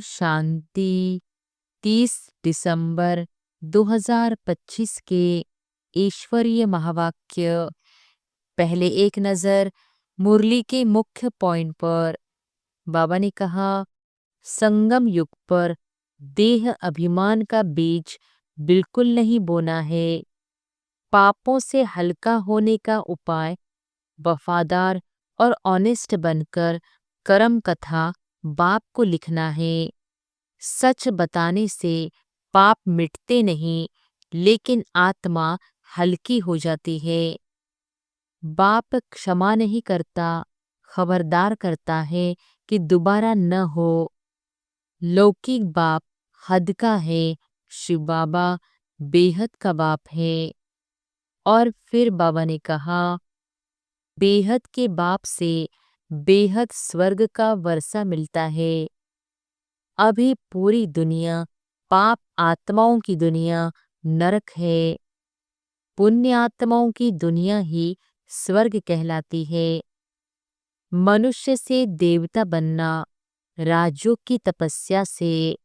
शांति। 30 दिसंबर 2025 के ईश्वरीय महावाक्य। पहले एक नज़र मुरली के मुख्य पॉइंट पर। बाबा ने कहा, संगम युग पर देह अभिमान का बीज बिल्कुल नहीं बोना है। पापों से हल्का होने का उपाय वफादार और ऑनेस्ट बनकर कर्म कथा बाप को लिखना है। सच बताने से पाप मिटते नहीं, लेकिन आत्मा हल्की हो जाती है। बाप क्षमा नहीं करता, खबरदार करता है कि दोबारा न हो। लौकिक बाप हद का है, शिव बाबा बेहद का बाप है। और फिर बाबा ने कहा, बेहद के बाप से बेहद स्वर्ग का वर्षा मिलता है। अभी पूरी दुनिया पाप आत्माओं की दुनिया नरक है। पुण्य आत्माओं की दुनिया ही स्वर्ग कहलाती है। मनुष्य से देवता बनना राजयोग की तपस्या से।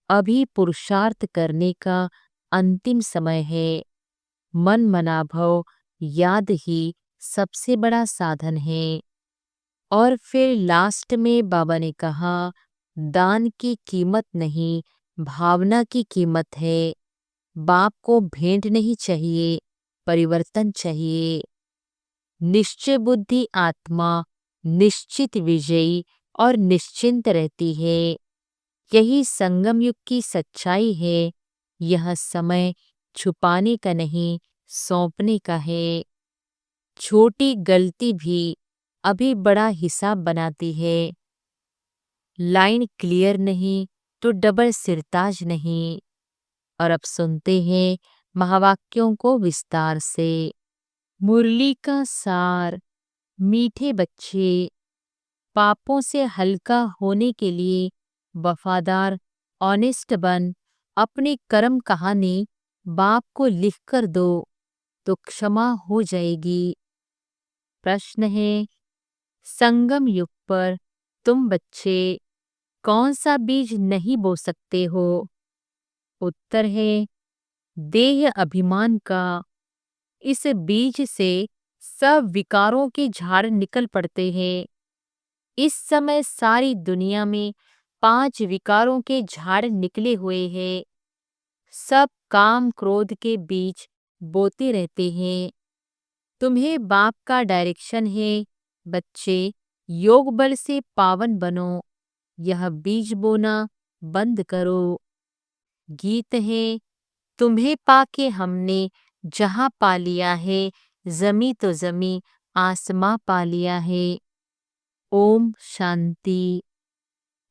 अभी पुरुषार्थ करने का अंतिम समय है। मन मनाभव याद ही सबसे बड़ा साधन है। और फिर लास्ट में बाबा ने कहा, दान की कीमत नहीं, भावना की कीमत है। बाप को भेंट नहीं चाहिए, परिवर्तन चाहिए। निश्चय बुद्धि आत्मा निश्चित विजयी और निश्चिंत रहती है। यही संगम युग की सच्चाई है। यह समय छुपाने का नहीं, सौंपने का है। छोटी गलती भी अभी बड़ा हिसाब बनाती है। लाइन क्लियर नहीं तो डबल सिरताज नहीं। और अब सुनते हैं महावाक्यों को विस्तार से। मुरली का सार। मीठे बच्चे, पापों से हल्का होने के लिए वफादार ऑनेस्ट बन अपनी कर्म कहानी बाप को लिख कर दो तो क्षमा हो जाएगी। प्रश्न है, संगम युग पर तुम बच्चे कौन सा बीज नहीं बो सकते हो? उत्तर है, देह अभिमान का। इस बीज से सब विकारों के झाड़ निकल पड़ते हैं। इस समय सारी दुनिया में 5 विकारों के झाड़ निकले हुए हैं। सब काम क्रोध के बीज बोते रहते हैं। तुम्हें बाप का डायरेक्शन है, बच्चे योग बल से पावन बनो। यह बीज बोना बंद करो। गीत है, तुम्हें पाके हमने जहां पा लिया है, जमी तो जमी आसमां पा लिया है। ओम शांति।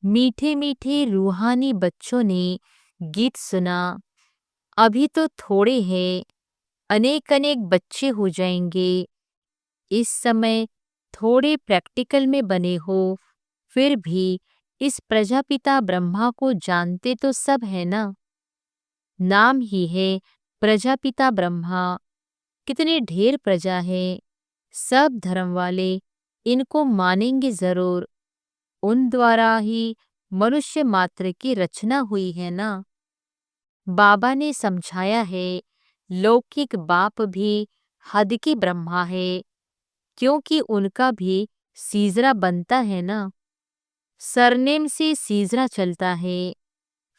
मीठे मीठे रूहानी बच्चों ने गीत सुना। अभी तो थोड़े हैं, अनेक अनेक बच्चे हो जाएंगे। इस समय थोड़े प्रैक्टिकल में बने हो, फिर भी इस प्रजापिता ब्रह्मा को जानते तो सब है ना। नाम ही है प्रजापिता ब्रह्मा। कितने ढेर प्रजा है, सब धर्म वाले इनको मानेंगे जरूर। उन द्वारा ही मनुष्य मात्र की रचना हुई है ना। बाबा ने समझाया है, लौकिक बाप भी हद की ब्रह्मा है, क्योंकि उनका भी सीजरा बनता है ना। सरनेम से सीजरा चलता है,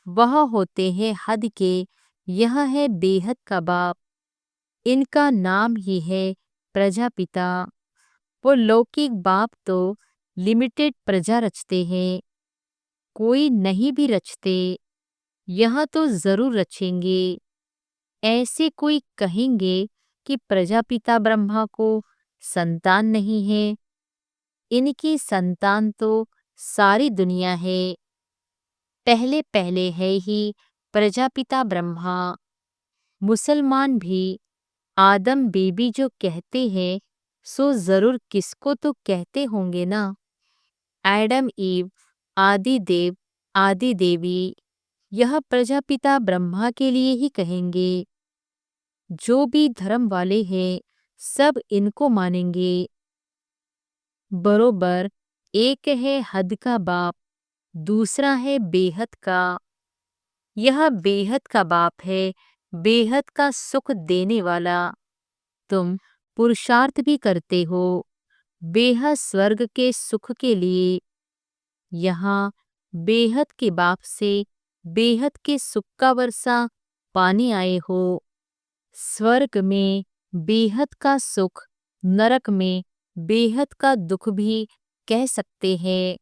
वह होते हैं हद के। यह है बेहद का बाप। इनका नाम ही है प्रजापिता। वो लौकिक बाप तो लिमिटेड प्रजा रचते हैं, कोई नहीं भी रचते। यह तो जरूर रचेंगे। ऐसे कोई कहेंगे कि प्रजापिता ब्रह्मा को संतान नहीं है। इनकी संतान तो सारी दुनिया है। पहले पहले है ही प्रजापिता ब्रह्मा। मुसलमान भी आदम बेबी जो कहते हैं, सो जरूर किसको तो कहते होंगे ना। एडम ईव, आदि देव, आदि देवी, यह प्रजापिता ब्रह्मा के लिए ही कहेंगे। जो भी धर्म वाले हैं, सब इनको मानेंगे। बरोबर एक है हद का बाप, दूसरा है बेहद का। यह बेहद का बाप है, बेहद का सुख देने वाला। तुम पुरुषार्थ भी करते हो बेहद स्वर्ग के सुख के लिए। यहाँ बेहद के बाप से बेहद के सुख का वर्षा पाने आए हो। स्वर्ग में बेहद का सुख, नरक में बेहद का दुख भी कह सकते हैं।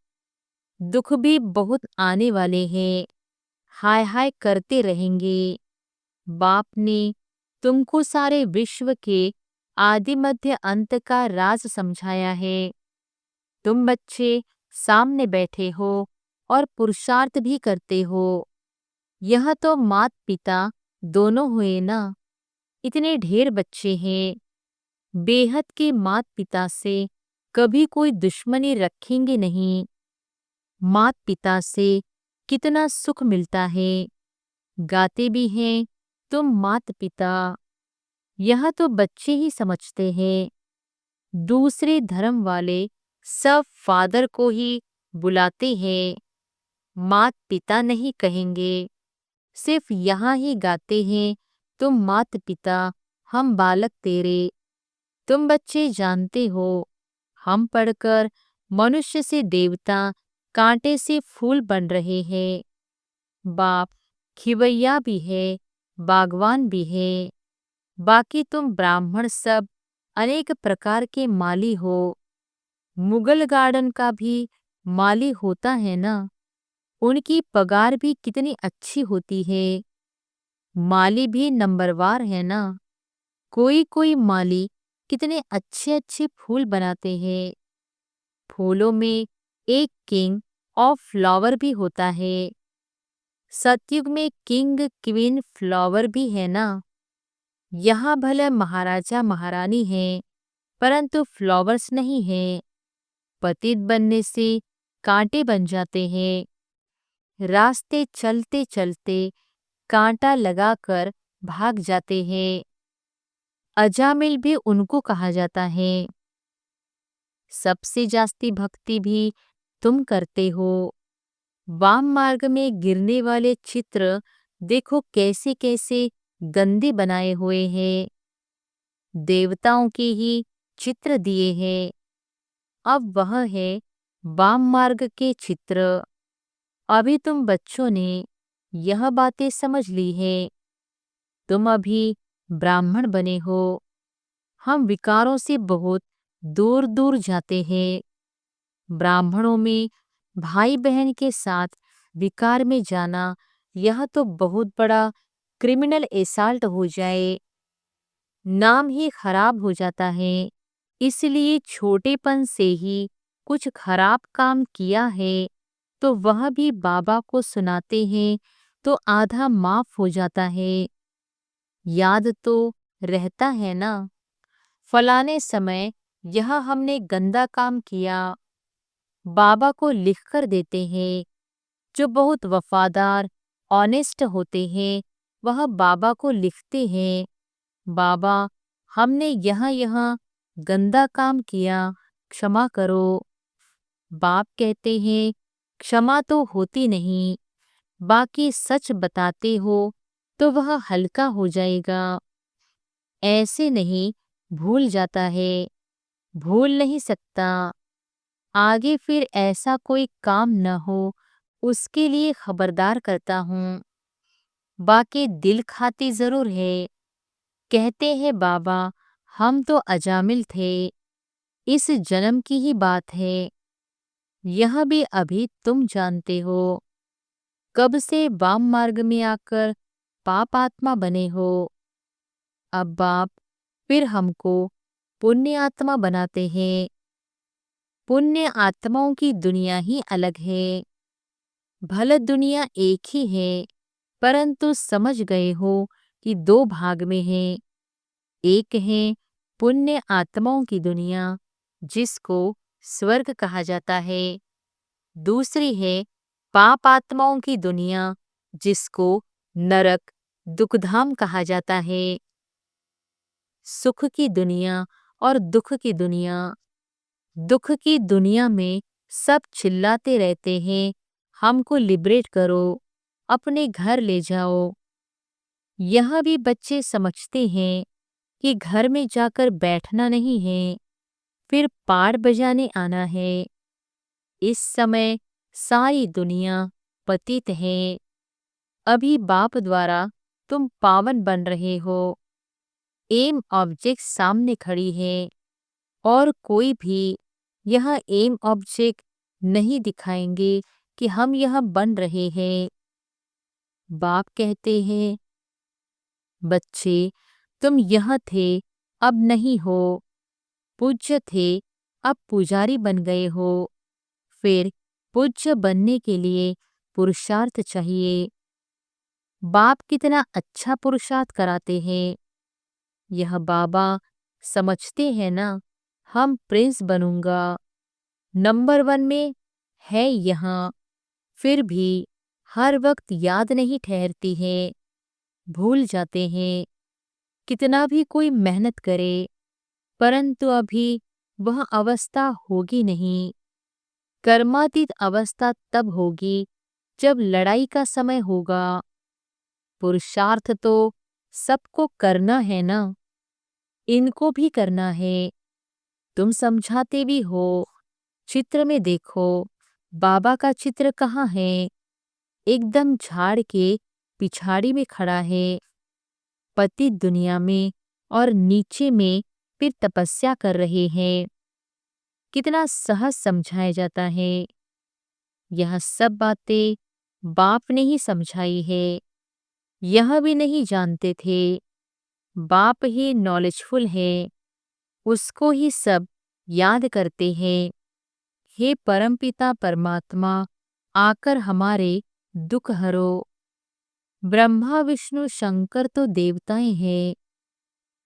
दुख भी बहुत आने वाले हैं, हाय हाय करते रहेंगे। बाप ने तुमको सारे विश्व के आदि मध्य अंत का राज समझाया है। तुम बच्चे सामने बैठे हो और पुरुषार्थ भी करते हो। यह तो मात पिता दोनों हुए ना। इतने ढेर बच्चे हैं। बेहद के मात पिता से कभी कोई दुश्मनी रखेंगे नहीं। मात पिता से कितना सुख मिलता है। गाते भी हैं तुम मात पिता। यह तो बच्चे ही समझते हैं। दूसरे धर्म वाले सब फादर को ही बुलाते हैं, मात पिता नहीं कहेंगे। सिर्फ यहाँ ही गाते हैं तुम मात पिता, हम बालक तेरे। तुम बच्चे जानते हो, हम पढ़कर मनुष्य से देवता, कांटे से फूल बन रहे हैं। बाप खिवैया भी है, बागवान भी है। बाकी तुम ब्राह्मण सब अनेक प्रकार के माली हो। मुगल गार्डन का भी माली होता है ना। उनकी पगार भी कितनी अच्छी होती है। माली भी नंबरवार है ना। कोई कोई माली कितने अच्छे अच्छे फूल बनाते हैं। फूलों में एक किंग ऑफ फ्लावर भी होता है। सतयुग में किंग क्वीन फ्लावर भी है ना। यहाँ भले महाराजा महारानी हैं, परंतु फ्लावर्स नहीं हैं। पतित बनने से कांटे बन जाते हैं। रास्ते चलते चलते कांटा लगाकर भाग जाते हैं। अजामिल भी उनको कहा जाता है। सबसे जास्ती भक्ति भी तुम करते हो। वाम मार्ग में गिरने वाले चित्र देखो कैसे कैसे गंदे बनाए हुए हैं। देवताओं के ही चित्र दिए हैं। अब वह है वाम मार्ग के चित्र। अभी तुम बच्चों ने यह बातें समझ ली है। तुम अभी ब्राह्मण बने हो। हम विकारों से बहुत दूर दूर जाते हैं। ब्राह्मणों में भाई बहन के साथ विकार में जाना, यह तो बहुत बड़ा क्रिमिनल एसाल्ट हो जाए। नाम ही खराब हो जाता है। इसलिए छोटेपन से ही कुछ खराब काम किया है तो वह भी बाबा को सुनाते हैं तो आधा माफ हो जाता है। याद तो रहता है ना, फलाने समय यह हमने गंदा काम किया। बाबा को लिख कर देते हैं। जो बहुत वफादार ऑनेस्ट होते हैं वह बाबा को लिखते हैं, बाबा हमने यहाँ यहाँ गंदा काम किया, क्षमा करो। बाप कहते हैं क्षमा तो होती नहीं, बाकी सच बताते हो तो वह हल्का हो जाएगा। ऐसे नहीं भूल जाता है, भूल नहीं सकता। आगे फिर ऐसा कोई काम न हो उसके लिए खबरदार करता हूँ। बाकी दिल खाती जरूर है। कहते हैं बाबा हम तो अजामिल थे, इस जन्म की ही बात है। यह भी अभी तुम जानते हो। कब से वाम मार्ग में आकर पाप आत्मा बने हो। अब बाप फिर हमको पुण्य आत्मा बनाते हैं। पुण्य आत्माओं की दुनिया ही अलग है। भले दुनिया एक ही है, परंतु समझ गए हो कि दो भाग में है। एक है पुण्य आत्माओं की दुनिया जिसको स्वर्ग कहा जाता है। दूसरी है पाप आत्माओं की दुनिया जिसको नरक दुखधाम कहा जाता है। सुख की दुनिया और दुख की दुनिया। दुख की दुनिया में सब चिल्लाते रहते हैं, हमको लिबरेट करो, अपने घर ले जाओ। यह भी बच्चे समझते हैं कि घर में जाकर बैठना नहीं है, फिर पार बजाने आना है। इस समय सारी दुनिया पतित है। अभी बाप द्वारा तुम पावन बन रहे हो। एम ऑब्जेक्ट सामने खड़ी है और कोई भी यह एम ऑब्जेक्ट नहीं दिखाएंगे कि हम यह बन रहे हैं। बाप कहते हैं, बच्चे तुम यह थे, अब नहीं हो। पूज्य थे, अब पुजारी बन गए हो। फिर पूज्य बनने के लिए पुरुषार्थ चाहिए। बाप कितना अच्छा पुरुषार्थ कराते हैं। यह बाबा समझते हैं ना, हम प्रिंस बनूंगा, नंबर 1 में है यहाँ। फिर भी हर वक्त याद नहीं ठहरती है, भूल जाते हैं। कितना भी कोई मेहनत करे, परंतु अभी वह अवस्था होगी नहीं। कर्मातीत अवस्था तब होगी जब लड़ाई का समय होगा। पुरुषार्थ तो सबको करना है ना, इनको भी करना है। तुम समझाते भी हो। चित्र में देखो, बाबा का चित्र कहाँ है? एकदम झाड़ के पिछाड़ी में खड़ा है। पति दुनिया में और नीचे में फिर तपस्या कर रहे हैं। कितना सहज समझाया जाता है। यह सब बातें बाप ने ही समझाई है। यह भी नहीं जानते थे। बाप ही नॉलेजफुल है, उसको ही सब याद करते हैं। हे परमपिता परमात्मा, आकर हमारे दुख हरो। ब्रह्मा विष्णु शंकर तो देवताएं हैं।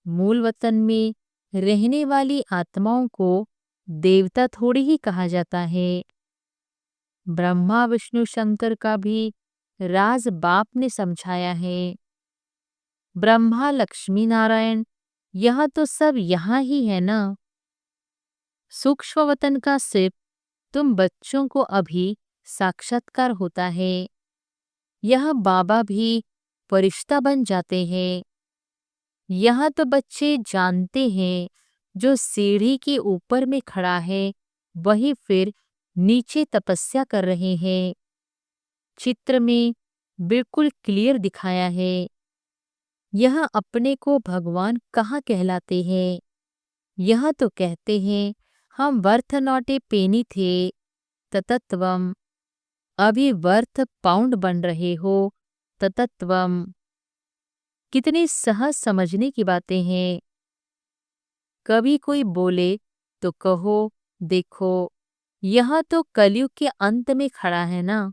मूल वतन में रहने वाली आत्माओं को देवता थोड़ी ही कहा जाता है। ब्रह्मा विष्णु शंकर का भी राज बाप ने समझाया है। ब्रह्मा लक्ष्मी नारायण, यह तो सब यहाँ ही है ना। सूक्ष्म वतन का सिर्फ तुम बच्चों को अभी साक्षात्कार होता है। यह बाबा भी फरिश्ता बन जाते हैं। यहाँ तो बच्चे जानते हैं, जो सीढ़ी के ऊपर में खड़ा है वही फिर नीचे तपस्या कर रहे हैं। चित्र में बिल्कुल क्लियर दिखाया है। यह अपने को भगवान कहाँ कहलाते हैं? यह तो कहते हैं, हम वर्थ नॉट ए पेनी थे ततत्वम। अभी वर्थ पाउंड बन रहे हो ततत्वम। कितनी सहज समझने की बातें हैं। कभी कोई बोले तो कहो, देखो यह तो कलयुग के अंत में खड़ा है ना।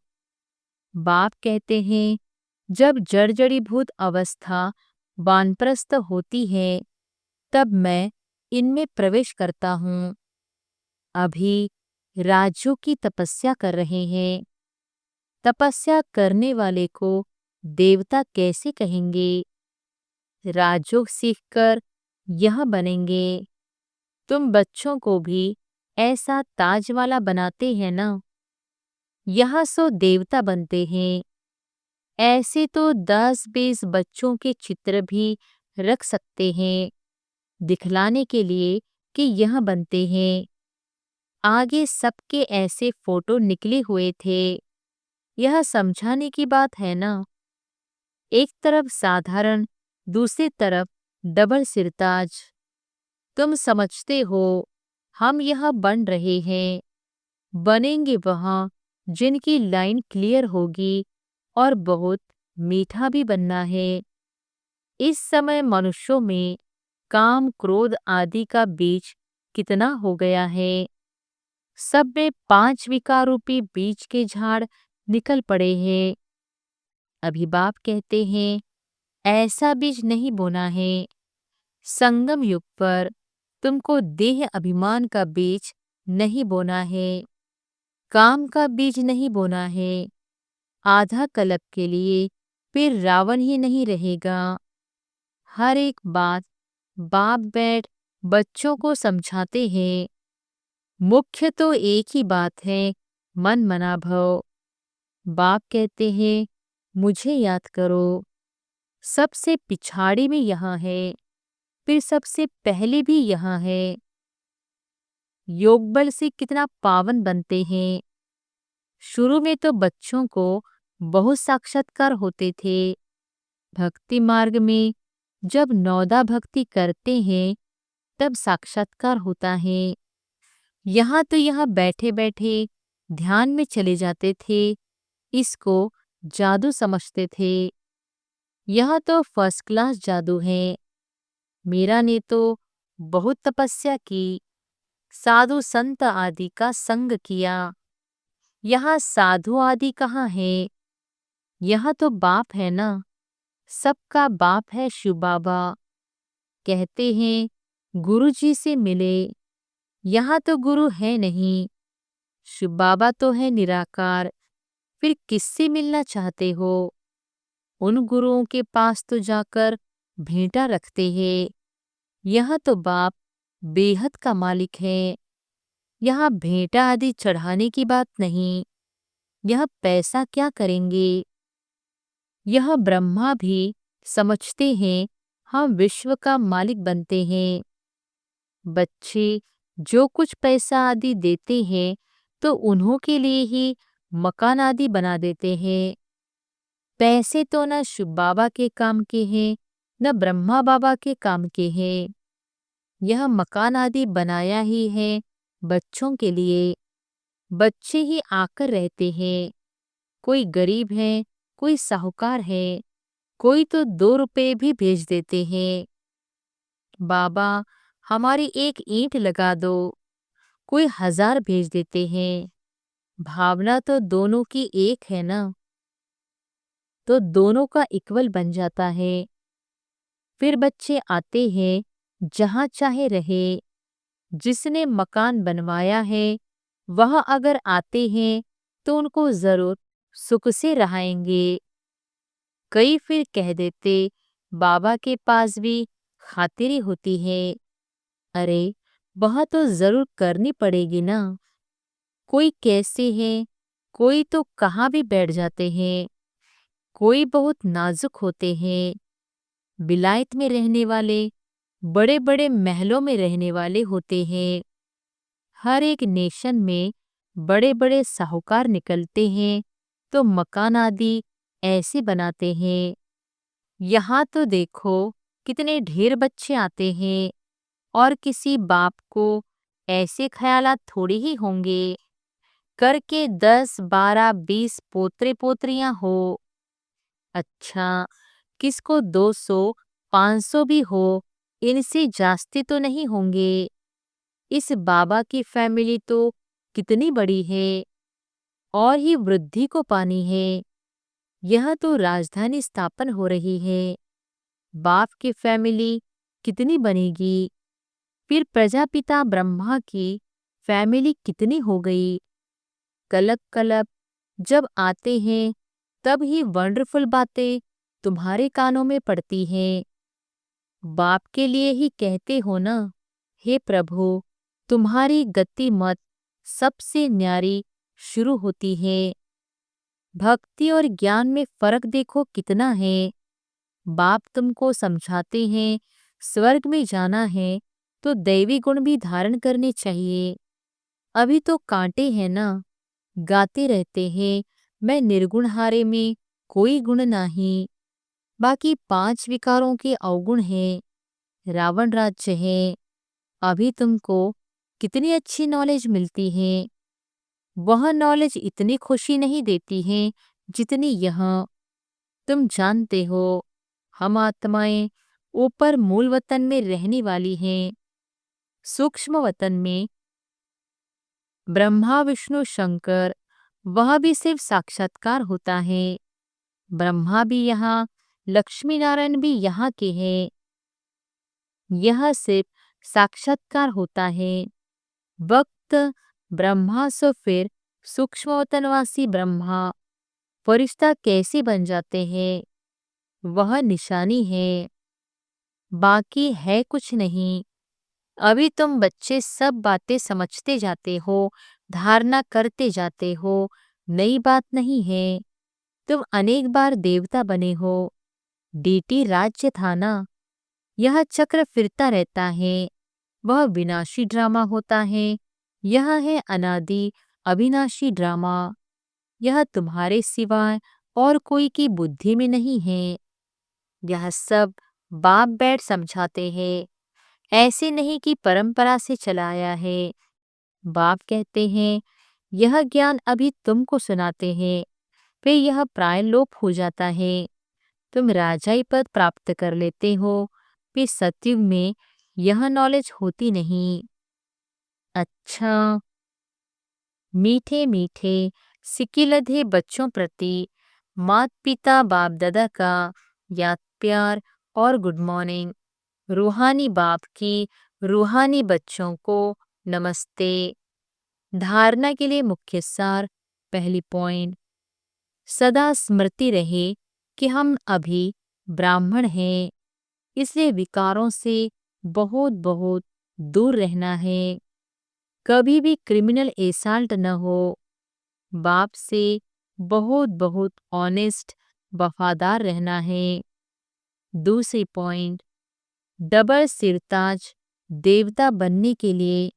बाप कहते हैं, जब जर्जरीभूत अवस्था वानप्रस्थ होती है, तब मैं इनमें प्रवेश करता हूँ। अभी राजू की तपस्या कर रहे हैं। तपस्या करने वाले को देवता कैसे कहेंगे? राजयोग सीखकर यह बनेंगे। तुम बच्चों को भी ऐसा ताज वाला बनाते हैं ना। यहाँ सो देवता बनते हैं। ऐसे तो 10-20 बच्चों के चित्र भी रख सकते हैं, दिखलाने के लिए कि यह बनते हैं। आगे सबके ऐसे फोटो निकले हुए थे। यह समझाने की बात है ना। एक तरफ साधारण, दूसरी तरफ डबल सिरताज। तुम समझते हो, हम यह बन रहे हैं। बनेंगे वहाँ जिनकी लाइन क्लियर होगी, और बहुत मीठा भी बनना है। इस समय मनुष्यों में काम क्रोध आदि का बीज कितना हो गया है। सब में 5 विकार रूपी बीज के झाड़ निकल पड़े हैं। अभी बाप कहते हैं, ऐसा बीज नहीं बोना है। संगम युग पर तुमको देह अभिमान का बीज नहीं बोना है, काम का बीज नहीं बोना है। आधा कल्प के लिए फिर रावण ही नहीं रहेगा। हर एक बात बाप बैठ बच्चों को समझाते हैं। मुख्य तो एक ही बात है, मन मना भव। बाप कहते हैं मुझे याद करो, सबसे पिछाड़ी में यहाँ है, फिर सबसे पहले भी यहाँ है। योग बल से कितना पावन बनते हैं। शुरू में तो बच्चों को बहुत साक्षात्कार होते थे। भक्ति मार्ग में जब नौदा भक्ति करते हैं तब साक्षात्कार होता है। यहाँ तो यहाँ बैठे बैठे ध्यान में चले जाते थे, इसको जादू समझते थे। यह तो फर्स्ट क्लास जादू है। मीरा ने तो बहुत तपस्या की, साधु संत आदि का संग किया। यहाँ साधु आदि कहाँ है? यह तो बाप है ना, सबका बाप है शिव बाबा। कहते हैं गुरु जी से मिले, यहाँ तो गुरु है नहीं, शिव बाबा तो है निराकार। फिर किससे मिलना चाहते हो? उन गुरुओं के पास तो जाकर भेंटा रखते हैं। यह तो बाप बेहद का मालिक है। यहाँ भेंटा आदि चढ़ाने की बात नहीं। यह पैसा क्या करेंगे? यह ब्रह्मा भी समझते हैं हम विश्व का मालिक बनते हैं। बच्चे जो कुछ पैसा आदि देते हैं तो उन्हों के लिए ही मकान आदि बना देते हैं। पैसे तो न शिव बाबा के काम के हैं, न ब्रह्मा बाबा के काम के हैं। यह मकान आदि बनाया ही है बच्चों के लिए। बच्चे ही आकर रहते हैं। कोई गरीब है, कोई साहूकार है, कोई तो 2 रुपए भी भेज देते हैं। बाबा हमारी एक ईंट लगा दो, कोई 1000 भेज देते हैं। भावना तो दोनों की एक है ना, तो दोनों का इक्वल बन जाता है। फिर बच्चे आते हैं, जहाँ चाहे रहे। जिसने मकान बनवाया है वह अगर आते हैं तो उनको जरूर सुख से रहाएंगे। कई फिर कह देते बाबा के पास भी खातिरी होती है। अरे वह तो जरूर करनी पड़ेगी ना। कोई कैसे है, कोई तो कहाँ भी बैठ जाते हैं, कोई बहुत नाजुक होते हैं। विलायत में रहने वाले, बड़े बड़े महलों में रहने वाले होते हैं। हर एक नेशन में बड़े बड़े साहूकार निकलते हैं तो मकान आदि ऐसे बनाते हैं। यहाँ तो देखो कितने ढेर बच्चे आते हैं और किसी बाप को ऐसे ख्यालात थोड़ी ही होंगे करके 10, 12, 20 पोतरे पोतरियां हो। अच्छा, किसको 200, 500 भी हो, इनसे जास्ती तो नहीं होंगे। इस बाबा की फैमिली तो कितनी बड़ी है और ही वृद्धि को पानी है। यह तो राजधानी स्थापन हो रही है। बाप की फैमिली कितनी बनेगी? फिर प्रजापिता ब्रह्मा की फैमिली कितनी हो गई? कलप कलप जब आते हैं तब ही वंडरफुल बातें तुम्हारे कानों में पड़ती हैं। बाप के लिए ही कहते हो ना, हे प्रभु तुम्हारी गति मत सबसे न्यारी शुरू होती है। भक्ति और ज्ञान में फर्क देखो कितना है। बाप तुमको समझाते हैं स्वर्ग में जाना है तो दैवी गुण भी धारण करने चाहिए। अभी तो कांटे हैं ना, गाते रहते हैं मैं निर्गुण हारे में कोई गुण नहीं। बाकी 5 विकारों के अवगुण हैं, रावण राज्य है। अभी तुमको कितनी अच्छी नॉलेज मिलती है। वह नॉलेज इतनी खुशी नहीं देती है जितनी यह। तुम जानते हो हम आत्माएं ऊपर मूल वतन में रहने वाली हैं। सूक्ष्म वतन में ब्रह्मा विष्णु शंकर, वह भी सिर्फ साक्षात्कार होता है। ब्रह्मा भी यहाँ, लक्ष्मी नारायण भी यहाँ के हैं। यह सिर्फ साक्षात्कार होता है। वक्त ब्रह्मा सो फिर सूक्ष्मवतनवासी ब्रह्मा फरिश्ता कैसे बन जाते हैं, वह निशानी है। बाकी है कुछ नहीं। अभी तुम बच्चे सब बातें समझते जाते हो, धारणा करते जाते हो, नई बात नहीं है। तुम अनेक बार देवता बने हो। डीटी राज्य था ना। यह चक्र फिरता रहता है। वह विनाशी ड्रामा होता है। यह है अनादि अविनाशी ड्रामा। यह तुम्हारे सिवाय और कोई की बुद्धि में नहीं है। यह सब बाप बैठ समझाते हैं। ऐसे नहीं कि परंपरा से चलाया है। बाप कहते हैं यह ज्ञान अभी तुमको सुनाते हैं, फिर यह प्रायलोप हो जाता है। तुम राजाई पद प्राप्त कर लेते हो, फिर सतयुग में यह नॉलेज होती नहीं। अच्छा, मीठे मीठे सिकिलधे बच्चों प्रति माता पिता बाप दादा का याद प्यार और गुड मॉर्निंग। रूहानी बाप की रूहानी बच्चों को नमस्ते। धारणा के लिए मुख्य सार। पहली पॉइंट, सदा स्मृति रहे कि हम अभी ब्राह्मण हैं, इसलिए विकारों से बहुत बहुत दूर रहना है। कभी भी क्रिमिनल एसाल्ट न हो। बाप से बहुत बहुत ऑनेस्ट वफादार रहना है। दूसरी पॉइंट, डबल सिरताज देवता बनने के लिए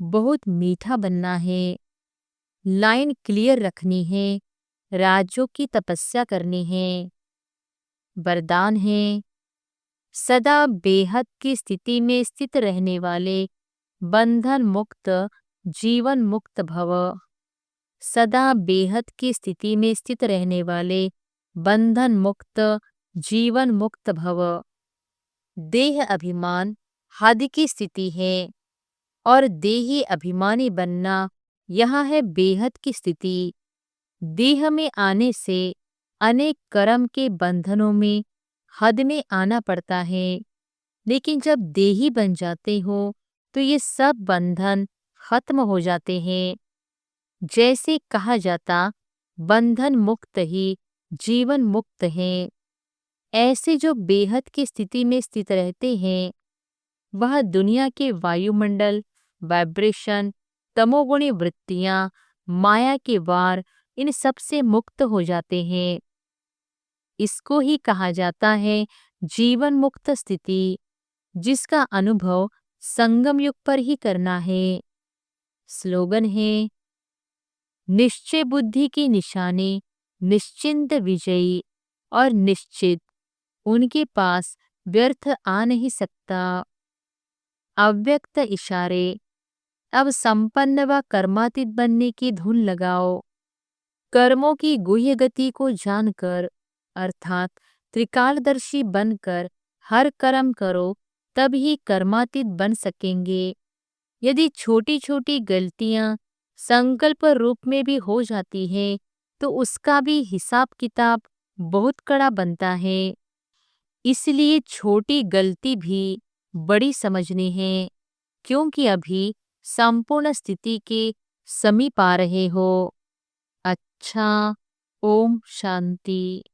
बहुत मीठा बनना है। लाइन क्लियर रखनी है। राज्यों की तपस्या करनी है। वरदान है, सदा बेहद की स्थिति में स्थित रहने वाले बंधन मुक्त जीवन मुक्त भव। सदा बेहद की स्थिति में स्थित रहने वाले बंधन मुक्त जीवन मुक्त भव। देह अभिमान हद की स्थिति है और देही अभिमानी बनना यह है बेहद की स्थिति। देह में आने से अनेक कर्म के बंधनों में हद में आना पड़ता है, लेकिन जब देही बन जाते हो तो ये सब बंधन खत्म हो जाते हैं। जैसे कहा जाता बंधन मुक्त ही जीवन मुक्त है। ऐसे जो बेहद की स्थिति में स्थित रहते हैं वह दुनिया के वायुमंडल वाइब्रेशन तमोगुणी वृत्तियां माया के वार इन सब से मुक्त हो जाते हैं। इसको ही कहा जाता है जीवन मुक्त स्थिति, जिसका अनुभव संगम युग पर ही करना है। स्लोगन है, निश्चय बुद्धि की निशानी निश्चिंत विजयी और निश्चित, उनके पास व्यर्थ आ नहीं सकता। अव्यक्त इशारे। अब संपन्न व कर्मातीत बनने की धुन लगाओ। कर्मों की गुह्य गति को जानकर अर्थात त्रिकालदर्शी बनकर हर कर्म करो, तब ही कर्मातीत बन सकेंगे। यदि छोटी छोटी गलतियां संकल्प रूप में भी हो जाती है तो उसका भी हिसाब किताब बहुत कड़ा बनता है। इसलिए छोटी गलती भी बड़ी समझनी है, क्योंकि अभी संपूर्ण स्थिति के समीप आ रहे हो। अच्छा, ओम शांति।